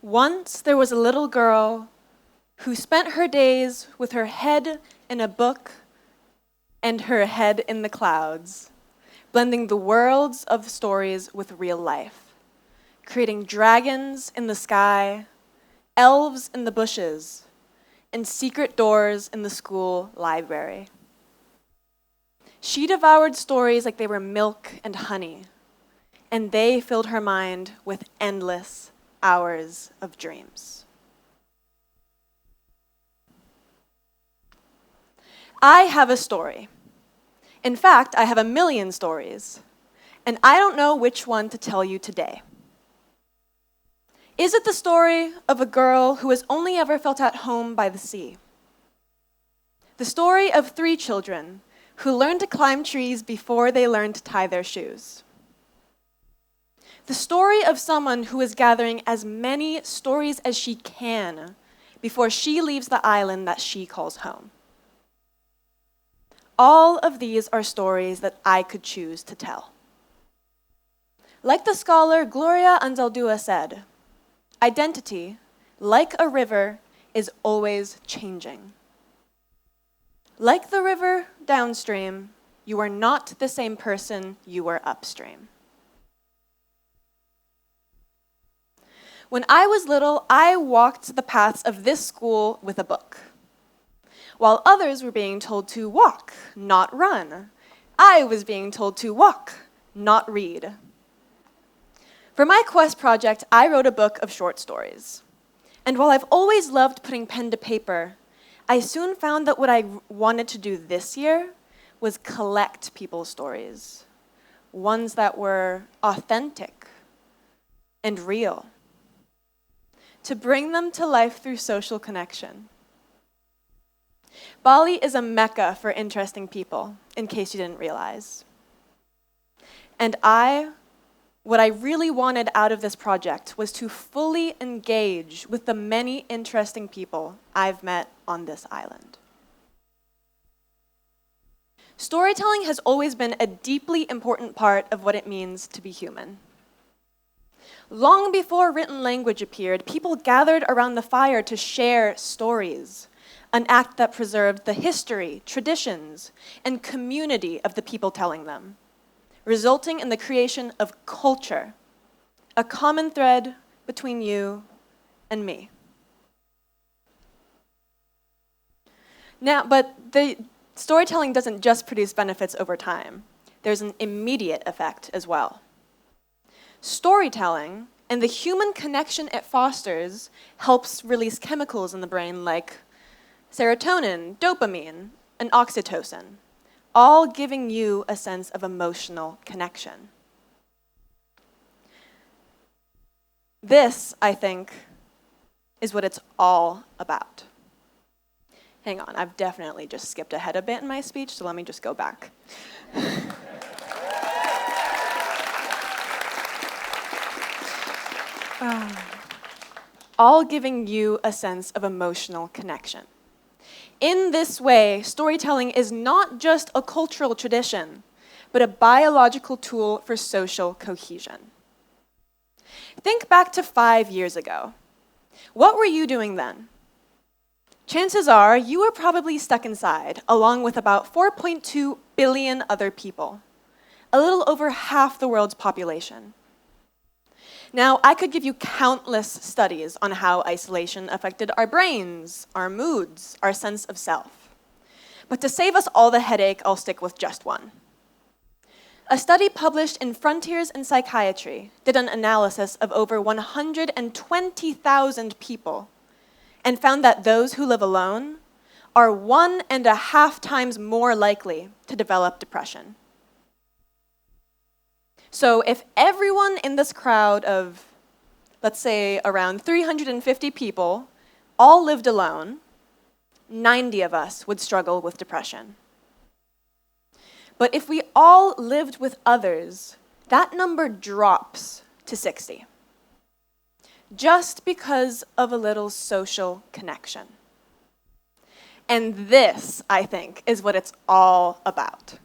Once there was a little girl who spent her days with her head in a book and her head in the clouds, blending the worlds of stories with real life, creating dragons in the sky, elves in the bushes, and secret doors in the school library. She devoured stories like they were milk and honey, and they filled her mind with endless hours of dreams. I have a story. In fact, I have a million stories, and I don't know which one to tell you today. Is it the story of a girl who has only ever felt at home by the sea? The story of 3 children who learned to climb trees before they learned to tie their shoes? The story of someone who is gathering as many stories as she can before she leaves the island that she calls home? All of these are stories that I could choose to tell. Like the scholar Gloria Anzaldúa said, identity, like a river, is always changing. Like the river downstream, you are not the same person you were upstream. When I was little, I walked the paths of this school with a book. While others were being told to walk, not run, I was being told to walk, not read. For my Quest project, I wrote a book of short stories. And while I've always loved putting pen to paper, I soon found that what I wanted to do this year was collect people's stories, ones that were authentic and real, to bring them to life through social connection. Bali is a mecca for interesting people, in case you didn't realize. And what I really wanted out of this project was to fully engage with the many interesting people I've met on this island. Storytelling has always been a deeply important part of what it means to be human. Long before written language appeared, people gathered around the fire to share stories, an act that preserved the history, traditions, and community of the people telling them, resulting in the creation of culture, a common thread between you and me. Now, but the storytelling doesn't just produce benefits over time. There's an immediate effect as well. Storytelling and the human connection it fosters helps release chemicals in the brain like serotonin, dopamine, and oxytocin, all giving you a sense of emotional connection. This, I think, is what it's all about. Hang on, I've definitely just skipped ahead a bit in my speech, so let me just go back. All giving you a sense of emotional connection. In this way, storytelling is not just a cultural tradition, but a biological tool for social cohesion. Think back to 5 years ago. What were you doing then? Chances are you were probably stuck inside, along with about 4.2 billion other people, a little over half the world's population. Now, I could give you countless studies on how isolation affected our brains, our moods, our sense of self. But to save us all the headache, I'll stick with just one. A study published in Frontiers in Psychiatry did an analysis of over 120,000 people and found that those who live alone are 1.5 times more likely to develop depression. So if everyone in this crowd of, let's say, around 350 people all lived alone, 90 of us would struggle with depression. But if we all lived with others, that number drops to 60, just because of a little social connection. And this, I think, is what it's all about.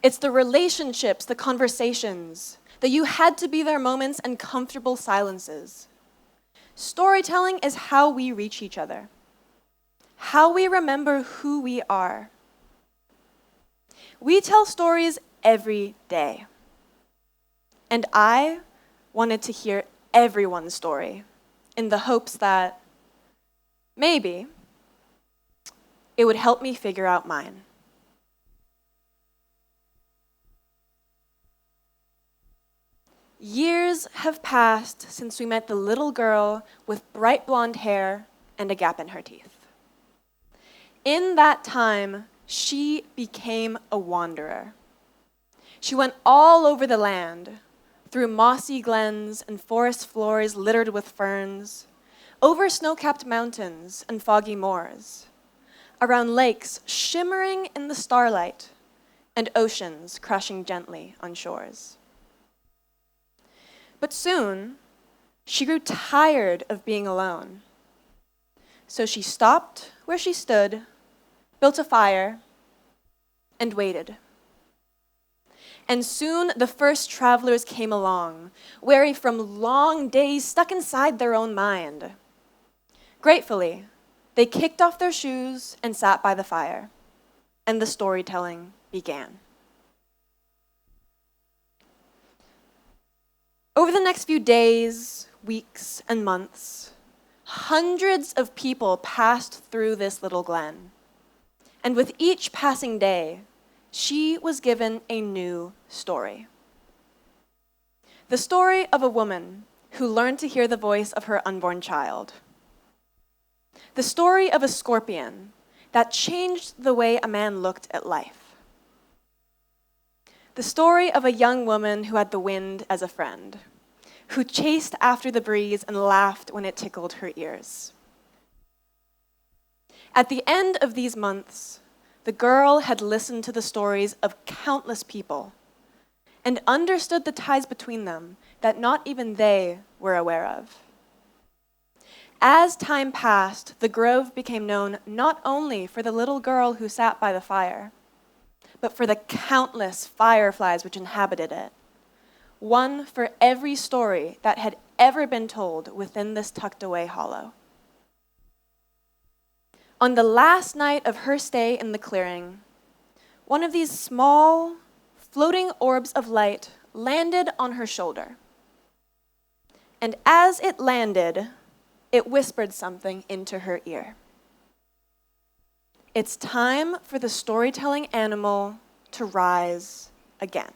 It's the relationships, the conversations, the you had to be there moments and comfortable silences. Storytelling is how we reach each other, how we remember who we are. We tell stories every day. And I wanted to hear everyone's story in the hopes that maybe it would help me figure out mine. Years have passed since we met the little girl with bright blonde hair and a gap in her teeth. In that time, she became a wanderer. She went all over the land, through mossy glens and forest floors littered with ferns, over snow-capped mountains and foggy moors, around lakes shimmering in the starlight, and oceans crashing gently on shores. But soon, she grew tired of being alone. So she stopped where she stood, built a fire, and waited. And soon the first travelers came along, weary from long days stuck inside their own mind. Gratefully, they kicked off their shoes and sat by the fire, and the storytelling began. Over the next few days, weeks, and months, hundreds of people passed through this little glen. And with each passing day, she was given a new story. The story of a woman who learned to hear the voice of her unborn child. The story of a scorpion that changed the way a man looked at life. The story of a young woman who had the wind as a friend, who chased after the breeze and laughed when it tickled her ears. At the end of these months, the girl had listened to the stories of countless people and understood the ties between them that not even they were aware of. As time passed, the grove became known not only for the little girl who sat by the fire, but for the countless fireflies which inhabited it, one for every story that had ever been told within this tucked-away hollow. On the last night of her stay in the clearing, one of these small, floating orbs of light landed on her shoulder. And as it landed, it whispered something into her ear. It's time for the storytelling animal to rise again.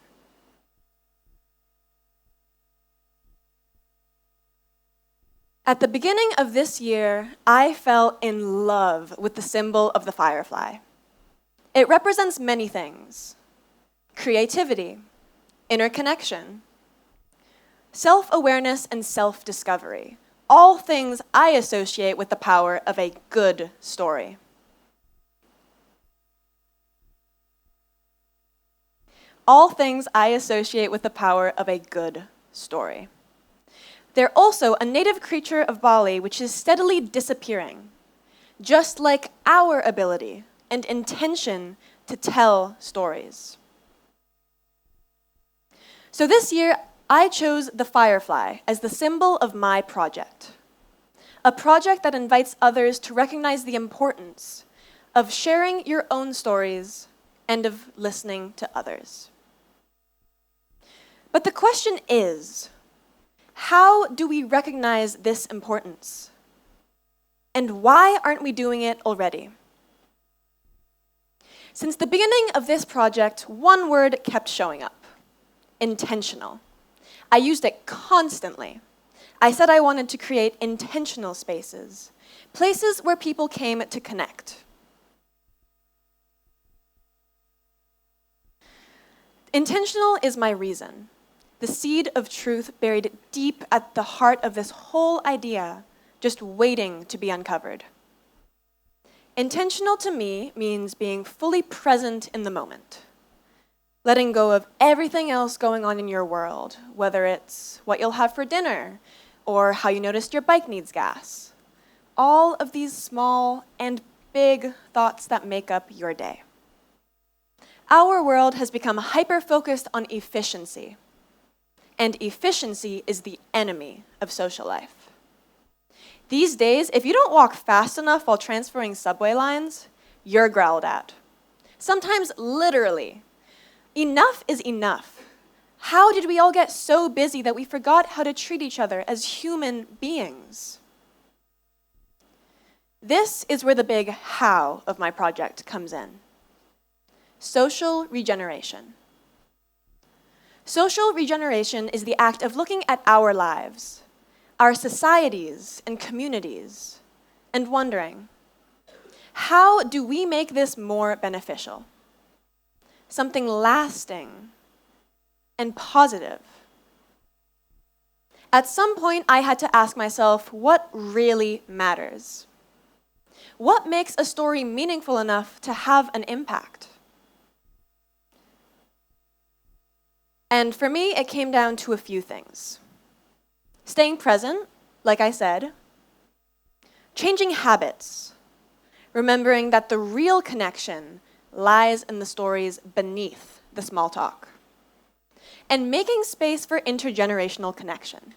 At the beginning of this year, I fell in love with the symbol of the firefly. It represents many things: creativity, interconnection, self-awareness, and self-discovery. All things I associate with the power of a good story. All things I associate with the power of a good story. They're also a native creature of Bali which is steadily disappearing, just like our ability and intention to tell stories. So this year, I chose the firefly as the symbol of my project, a project that invites others to recognize the importance of sharing your own stories and of listening to others. But the question is, how do we recognize this importance? And why aren't we doing it already? Since the beginning of this project, one word kept showing up: intentional. I used it constantly. I said I wanted to create intentional spaces, places where people came to connect. Intentional is my reason, the seed of truth buried deep at the heart of this whole idea, just waiting to be uncovered. Intentional to me means being fully present in the moment, letting go of everything else going on in your world, whether it's what you'll have for dinner or how you noticed your bike needs gas. All of these small and big thoughts that make up your day. Our world has become hyper-focused on efficiency, and efficiency is the enemy of social life. These days, if you don't walk fast enough while transferring subway lines, you're growled at. Sometimes literally. Enough is enough. How did we all get so busy that we forgot how to treat each other as human beings? This is where the big how of my project comes in. Social regeneration. Social regeneration is the act of looking at our lives, our societies and communities, and wondering, how do we make this more beneficial? Something lasting and positive. At some point, I had to ask myself, what really matters? What makes a story meaningful enough to have an impact? And for me, it came down to a few things. Staying present, like I said. Changing habits. Remembering that the real connection lies in the stories beneath the small talk. And making space for intergenerational connection.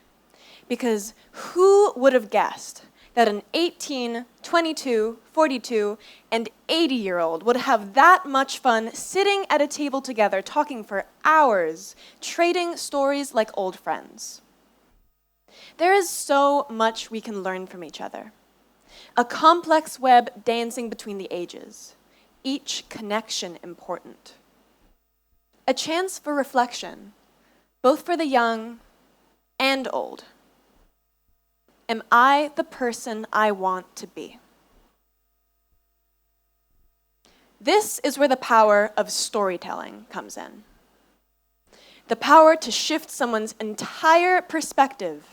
Because who would have guessed that an 18, 22, 42, and 80-year-old would have that much fun sitting at a table together, talking for hours, trading stories like old friends? There is so much we can learn from each other. A complex web dancing between the ages, each connection important. A chance for reflection, both for the young and old. Am I the person I want to be? This is where the power of storytelling comes in. The power to shift someone's entire perspective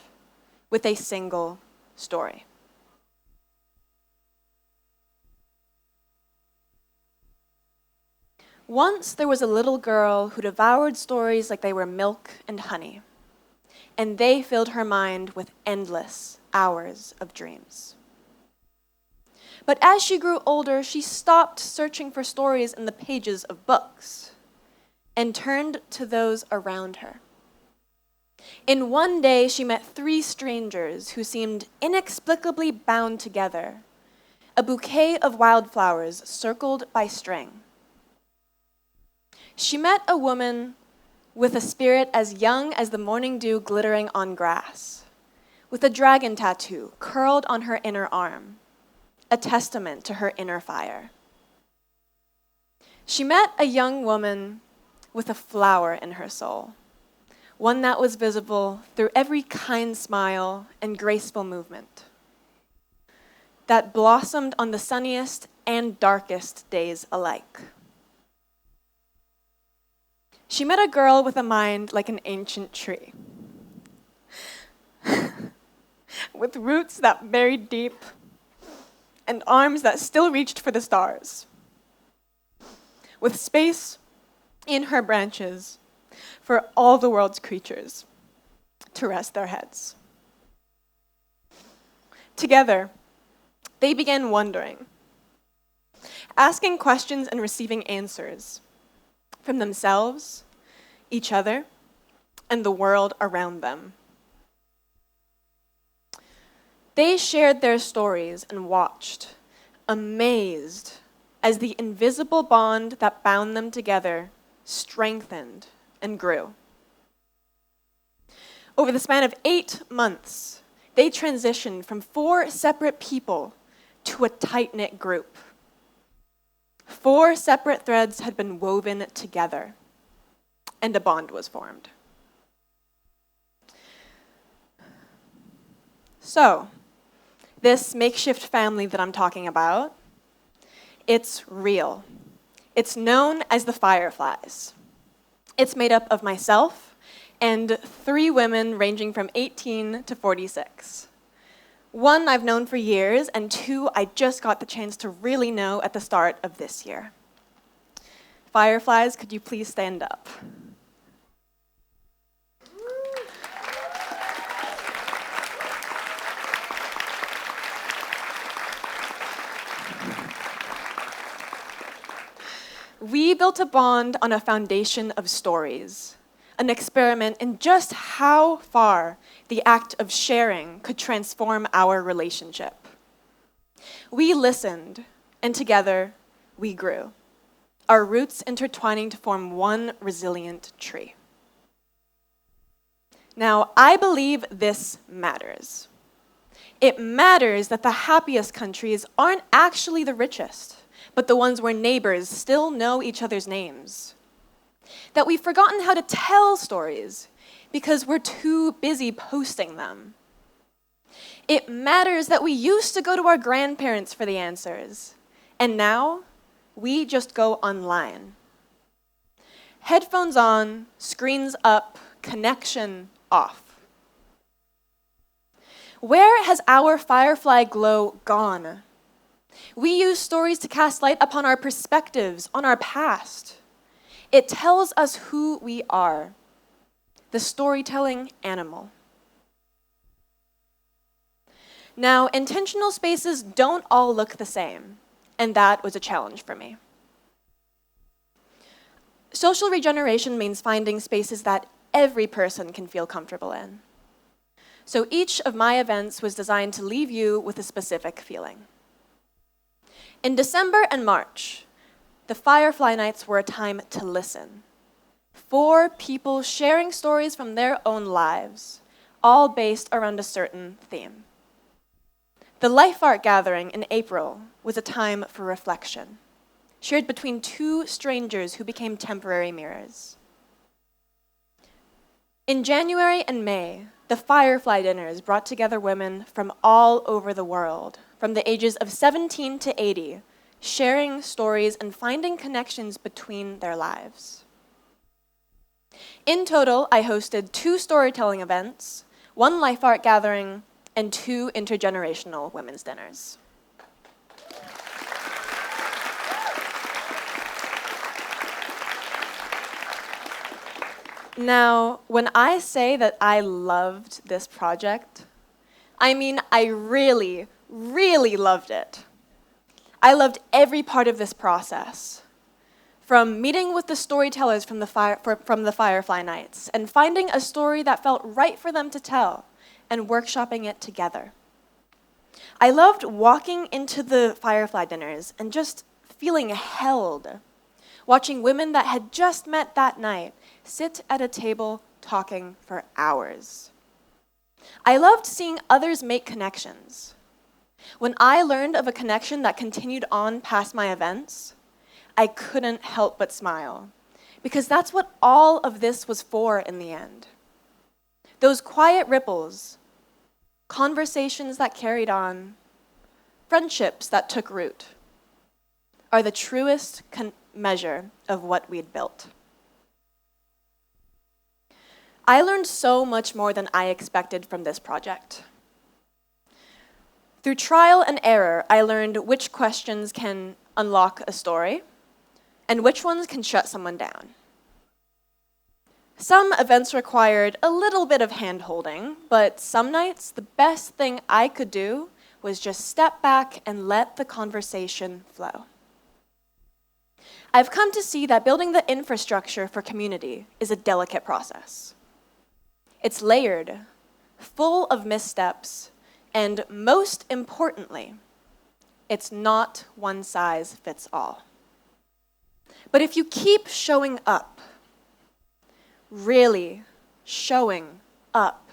with a single story. Once there was a little girl who devoured stories like they were milk and honey, and they filled her mind with endless hours of dreams. But as she grew older, she stopped searching for stories in the pages of books and turned to those around her. In one day, she met 3 strangers who seemed inexplicably bound together, a bouquet of wildflowers circled by string. She met a woman with a spirit as young as the morning dew glittering on grass, with a dragon tattoo curled on her inner arm, a testament to her inner fire. She met a young woman with a flower in her soul, one that was visible through every kind smile and graceful movement, that blossomed on the sunniest and darkest days alike. She met a girl with a mind like an ancient tree, with roots that buried deep and arms that still reached for the stars, with space in her branches for all the world's creatures to rest their heads. Together, they began wondering, asking questions and receiving answers from themselves, each other, and the world around them. They shared their stories and watched, amazed, as the invisible bond that bound them together strengthened and grew. Over the span of 8 months, they transitioned from 4 separate people to a tight-knit group. 4 separate threads had been woven together, and a bond was formed. So, this makeshift family that I'm talking about, it's real. It's known as the Fireflies. It's made up of myself and 3 women ranging from 18 to 46. 1 I've known for years, and 2 I just got the chance to really know at the start of this year. Fireflies, could you please stand up? We built a bond on a foundation of stories, an experiment in just how far the act of sharing could transform our relationship. We listened, and together we grew, our roots intertwining to form one resilient tree. Now, I believe this matters. It matters that the happiest countries aren't actually the richest, but the ones where neighbors still know each other's names. That we've forgotten how to tell stories because we're too busy posting them. It matters that we used to go to our grandparents for the answers, and now we just go online. Headphones on, screens up, connection off. Where has our Firefly glow gone? We use stories to cast light upon our perspectives, on our past. It tells us who we are, the storytelling animal. Now, intentional spaces don't all look the same, and that was a challenge for me. Social regeneration means finding spaces that every person can feel comfortable in. So each of my events was designed to leave you with a specific feeling. In December and March, the Firefly nights were a time to listen. 4 people sharing stories from their own lives, all based around a certain theme. The Life Art Gathering in April was a time for reflection, shared between 2 strangers who became temporary mirrors. In January and May, the Firefly dinners brought together women from all over the world, from the ages of 17 to 80, sharing stories and finding connections between their lives. In total, I hosted 2 storytelling events, 1 Life Art Gathering, and 2 intergenerational women's dinners. Now, when I say that I loved this project, I mean I really, really loved it. I loved every part of this process, from meeting with the storytellers from the Firefly Nights and finding a story that felt right for them to tell and workshopping it together. I loved walking into the Firefly dinners and just feeling held, watching women that had just met that night sit at a table talking for hours. I loved seeing others make connections. When I learned of a connection that continued on past my events, I couldn't help but smile, because that's what all of this was for in the end. Those quiet ripples, conversations that carried on, friendships that took root, are the truest measure of what we'd built. I learned so much more than I expected from this project. Through trial and error, I learned which questions can unlock a story and which ones can shut someone down. Some events required a little bit of hand-holding, but some nights, the best thing I could do was just step back and let the conversation flow. I've come to see that building the infrastructure for community is a delicate process. It's layered, full of missteps, and most importantly, it's not one size fits all. But if you keep showing up, really showing up,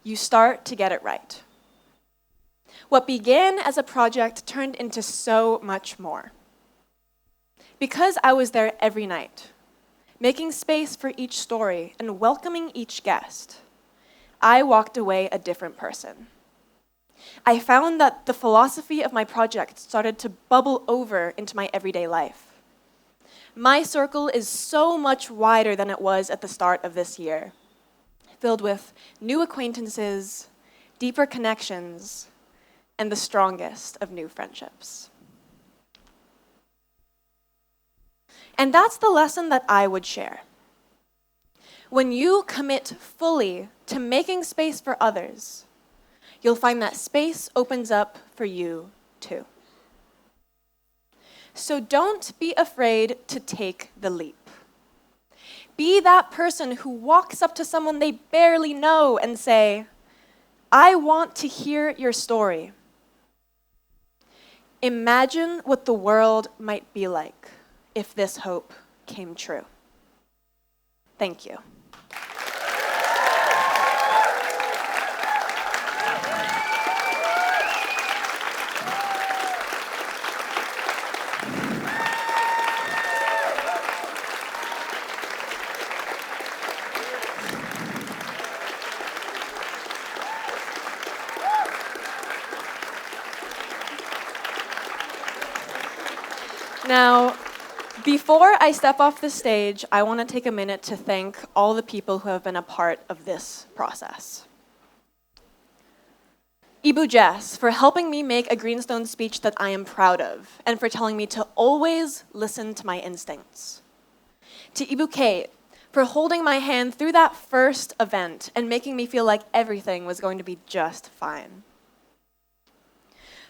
you start to get it right. What began as a project turned into so much more. Because I was there every night, making space for each story and welcoming each guest, I walked away a different person. I found that the philosophy of my project started to bubble over into my everyday life. My circle is so much wider than it was at the start of this year, filled with new acquaintances, deeper connections, and the strongest of new friendships. And that's the lesson that I would share. When you commit fully to making space for others, you'll find that space opens up for you too. So don't be afraid to take the leap. Be that person who walks up to someone they barely know and say, I want to hear your story. Imagine what the world might be like if this hope came true. Thank you. Now, before I step off the stage, I want to take a minute to thank all the people who have been a part of this process. Ibu Jess, for helping me make a Greenstone speech that I am proud of, and for telling me to always listen to my instincts. To Ibu Kate, for holding my hand through that first event and making me feel like everything was going to be just fine.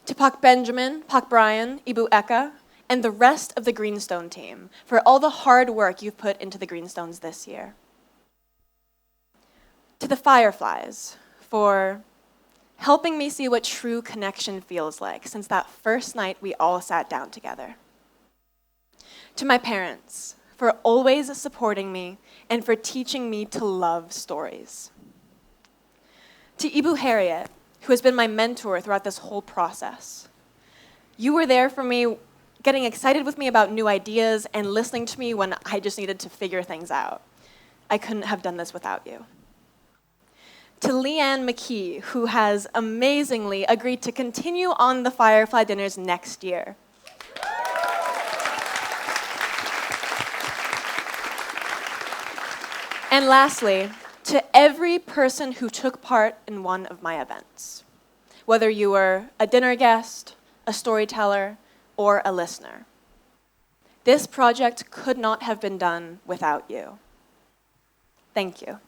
To Pak Benjamin, Pak Brian, Ibu Eka, and the rest of the Greenstone team for all the hard work you've put into the Greenstones this year. To the Fireflies for helping me see what true connection feels like since that first night we all sat down together. To my parents for always supporting me and for teaching me to love stories. To Ibu Harriet, who has been my mentor throughout this whole process. You were there for me, getting excited with me about new ideas and listening to me when I just needed to figure things out. I couldn't have done this without you. To Leanne McKee, who has amazingly agreed to continue on the Firefly dinners next year. And lastly, to every person who took part in one of my events, whether you were a dinner guest, a storyteller, or a listener. This project could not have been done without you. Thank you.